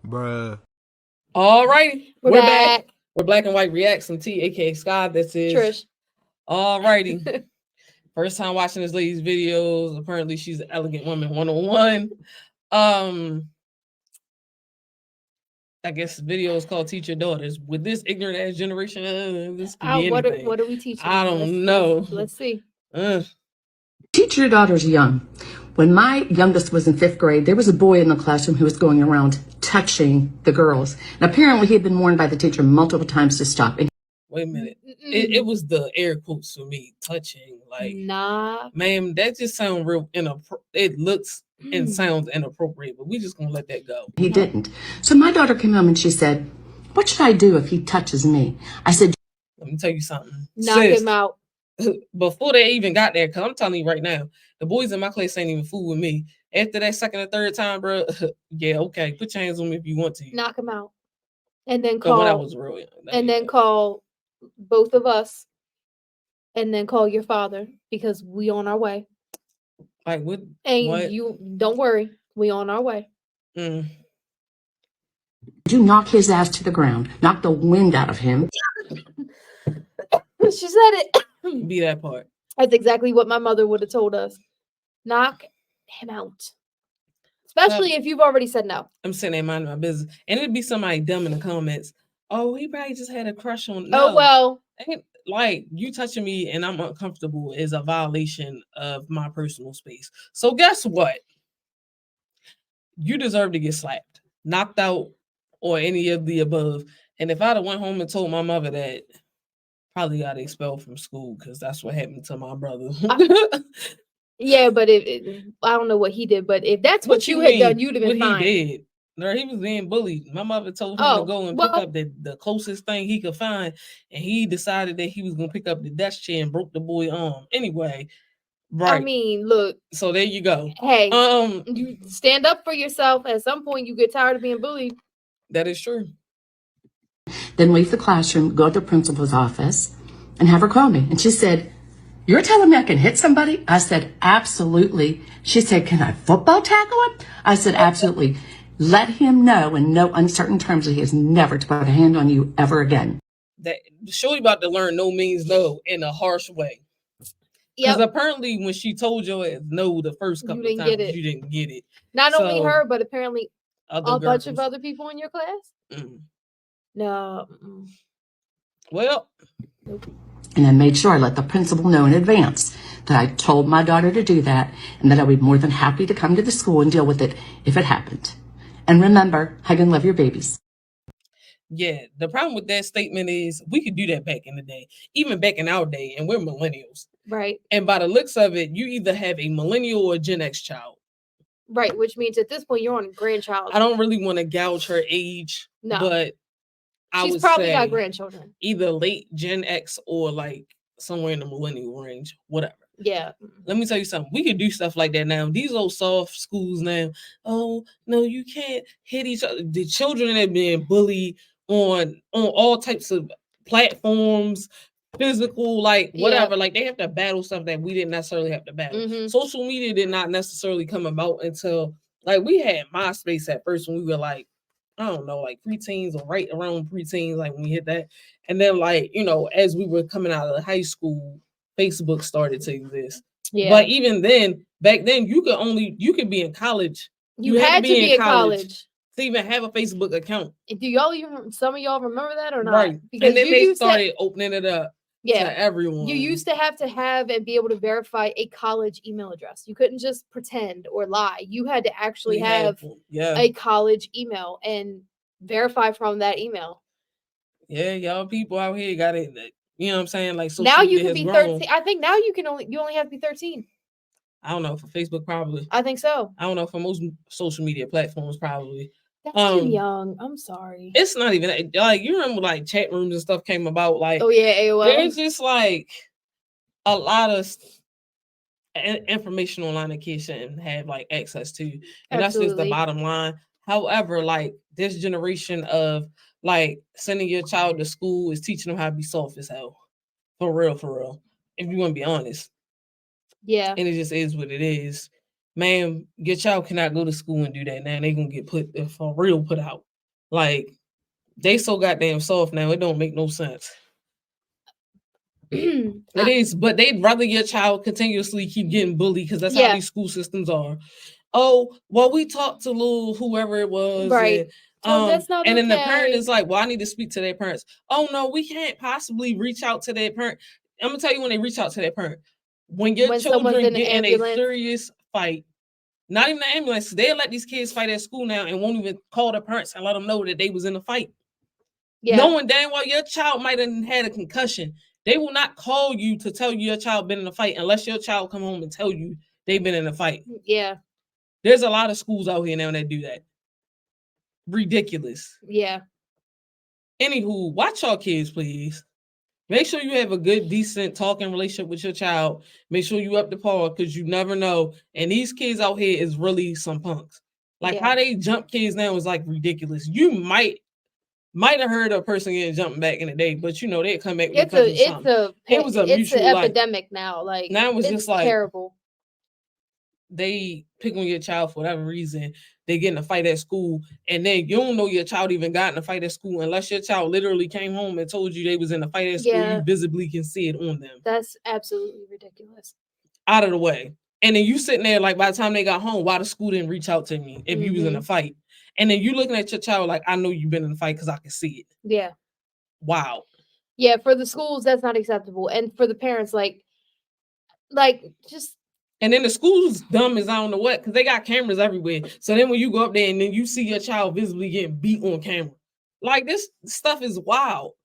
Bruh. All righty. We're back. We're Black and White Reacz. I'm T, aka Scott. This is Trish. All righty. First time watching this lady's videos. Apparently, she's an elegant woman 101. I guess the video is called Teach Your Daughters. With this ignorant ass generation, this could be anything. What are we teaching? I don't know. Let's see. Teach your daughters young. When my youngest was in 5th grade, there was a boy in the classroom who was going around touching the girls. And apparently he had been warned by the teacher multiple times to stop. Wait a minute. It was the air quotes for me, touching. Like, nah. Ma'am, that just sounds real inappropriate. It looks and sounds inappropriate, but we just gonna let that go. He didn't. So my daughter came home and she said, "What should I do if he touches me?" I said, let me tell you something. Knock him out. Before they even got there, because I'm telling you right now, the boys in my class ain't even fool with me. After that second or third time, bro, yeah, okay, put your hands on me if you want to. Knock him out. And then call. When I was real young, and then call both of us. And then call your father because we on our way. Like what? And what? You don't worry, we on our way. "Do knock his ass to the ground, knock the wind out of him." She said it. Be that part. That's exactly what my mother would have told us. Knock him out. Especially if you've already said no. I'm sitting there minding my business. And it'd be somebody dumb in the comments. Oh, he probably just had a crush on. No. Oh, well. Like, you touching me and I'm uncomfortable is a violation of my personal space. So guess what? You deserve to get slapped, knocked out, or any of the above. And if I'd have went home and told my mother that, probably got expelled from school because that's what happened to my brother. Yeah, but I don't know what he did, but if that's what you had done, you'd have been fine. He did. No, he was being bullied. My mother told him to go and pick up the closest thing he could find, and he decided that he was going to pick up the desk chair and broke the boy's arm. Anyway, right. I mean, look. So there you go. Hey, you stand up for yourself. At some point, you get tired of being bullied. That is true. Then leave the classroom, go to the principal's office, and have her call me. And she said, "You're telling me I can hit somebody?" I said, "Absolutely." She said, "Can I football tackle him?" I said, "Absolutely. Let him know in no uncertain terms that he is never to put a hand on you ever again." That Shorty about to learn no means no in a harsh way. Because apparently when she told you no the first couple of times, you didn't get it. Not only her, but apparently a bunch of other people in your class. No. Well. And I made sure I let the principal know in advance that I told my daughter to do that and that I would be more than happy to come to the school and deal with it if it happened. And remember, hug and love your babies. Yeah, the problem with that statement is we could do that back in the day, even back in our day, and we're millennials. Right. And by the looks of it, you either have a millennial or a Gen X child. Right, which means at this point you're on a grandchild. I don't really want to gouge her age, but she's probably got grandchildren. Either late Gen X or like somewhere in the millennial range, whatever. Yeah. Let me tell you something. We can do stuff like that now. These old soft schools now. Oh, no, you can't hit each other. The children are being bullied on all types of platforms, physical, like whatever. Like they have to battle stuff that we didn't necessarily have to battle. Social media did not necessarily come about until like we had MySpace at first when we were like, I don't know, like preteens or right around preteens, like when we hit that. And then like, you know, as we were coming out of high school, Facebook started to exist. Yeah. But even then, back then, you could be in college. You had to be in college to even have a Facebook account. Do some of y'all remember that or not? Right. Because and then they started opening it up to everyone. You used to have and be able to verify a college email address. You couldn't just pretend or lie. You had to actually have a college email and verify from that email. Yeah, y'all people out here got it. You know what I'm saying? Like now you can be 13. I think now you only have to be 13. I don't know, for Facebook probably. I think so. I don't know, for most social media platforms probably. That's too young. I'm sorry. It's not even like you remember like chat rooms and stuff came about. Like AOL. There's just like a lot of information online that kids shouldn't have like access to, and that's just the bottom line. However, like this generation of like sending your child to school is teaching them how to be soft as hell. For real. If you want to be honest. Yeah. And it just is what it is. Man, your child cannot go to school and do that now. They're going to get put out. Like, they so goddamn soft now. It don't make no sense. It is, but they'd rather your child continuously keep getting bullied because that's how these school systems are. Oh, well, we talked to little whoever it was, right? So that's not and okay. then the parent is like, "Well, I need to speak to their parents." Oh no, we can't possibly reach out to their parent. I'm gonna tell you when they reach out to their parent. When your children get in a serious fight, not even the ambulance, they'll let these kids fight at school now and won't even call the parents and let them know that they was in a fight. Yeah. Knowing damn well your child might have had a concussion. They will not call you to tell you your child been in a fight unless your child come home and tell you they've been in a fight. Yeah. There's a lot of schools out here now that do that. Ridiculous. Yeah. Anywho, watch your kids, please. Make sure you have a good, decent talking relationship with your child. Make sure you up to par because you never know. And these kids out here is really some punks. Like how they jump kids now is like ridiculous. You might have heard a person getting jumped back in the day, but you know they'd come back. It was a mutual epidemic now. Like now it was just like terrible. They pick on your child for whatever reason. They get in a fight at school, and then you don't know your child even got in a fight at school unless your child literally came home and told you they was in a fight at school. You visibly can see it on them. That's absolutely ridiculous. Out of the way. And then you sitting there like by the time they got home, why the school didn't reach out to me if you was in a fight? And then you looking at your child like, I know you've been in a fight because I can see it. Yeah. Wow. Yeah, for the schools, that's not acceptable. And for the parents, like just. And then the school's dumb as I don't know what, because they got cameras everywhere. So then when you go up there and then you see your child visibly getting beat on camera. Like this stuff is wild.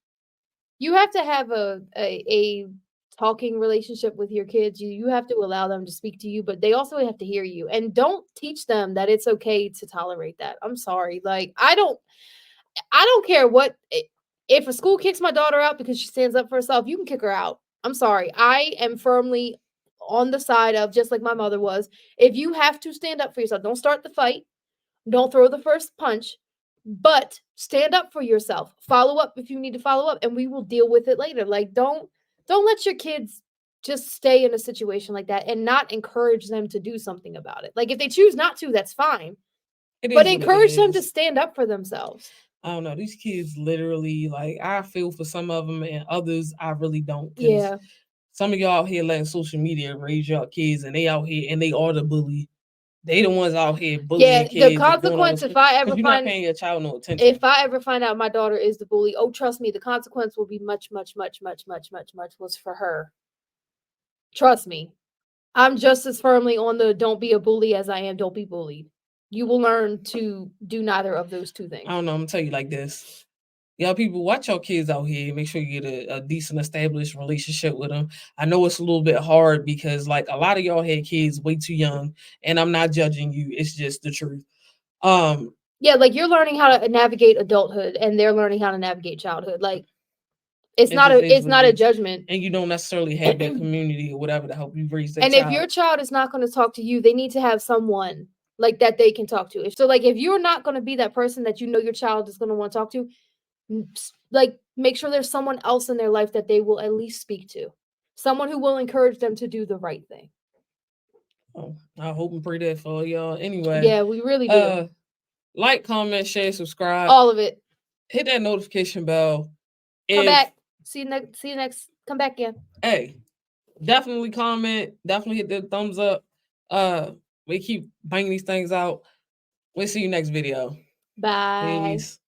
You have to have a talking relationship with your kids. You have to allow them to speak to you, but they also have to hear you. And don't teach them that it's okay to tolerate that. I'm sorry. Like I don't care what if a school kicks my daughter out because she stands up for herself, you can kick her out. I'm sorry. I am firmly on the side of, just like my mother was, if you have to stand up for yourself, don't start the fight, don't throw the first punch, but stand up for yourself. Follow up if you need to follow up, and we will deal with it later. Like don't let your kids just stay in a situation like that and not encourage them to do something about it. Like if they choose not to, that's fine. But encourage them to stand up for themselves. I don't know. These kids literally, like, I feel for some of them and others I really don't. Yeah. Some of y'all out here letting social media raise y'all kids, and they out here and they are the bully. They the ones out here bullying kids. The consequence if I ever find not paying your child no attention. If I ever find out my daughter is the bully, oh trust me, the consequence will be much worse for her. Trust me. I'm just as firmly on the don't be a bully as I am don't be bullied. You will learn to do neither of those two things. I don't know. I'm gonna tell you like this. Y'all people, watch your kids out here. Make sure you get a decent established relationship with them. I know it's a little bit hard because like a lot of y'all had kids way too young, and I'm not judging you. It's just the truth. Yeah, like you're learning how to navigate adulthood, and they're learning how to navigate childhood. Like it's not a judgment, and you don't necessarily have that community or whatever to help you raise that. And child. If your child is not going to talk to you, they need to have someone like that they can talk to. If you're not going to be that person that you know your child is going to want to talk to, like make sure there's someone else in their life that they will at least speak to, someone who will encourage them to do the right thing. Oh, I hope and pray that for y'all. Anyway, yeah, we really do. Like, comment, share, subscribe, all of it. Hit that notification bell. Come back. See you next. Come back again. Hey, definitely comment. Definitely hit the thumbs up. We keep banging these things out. We'll see you next video. Bye. Peace.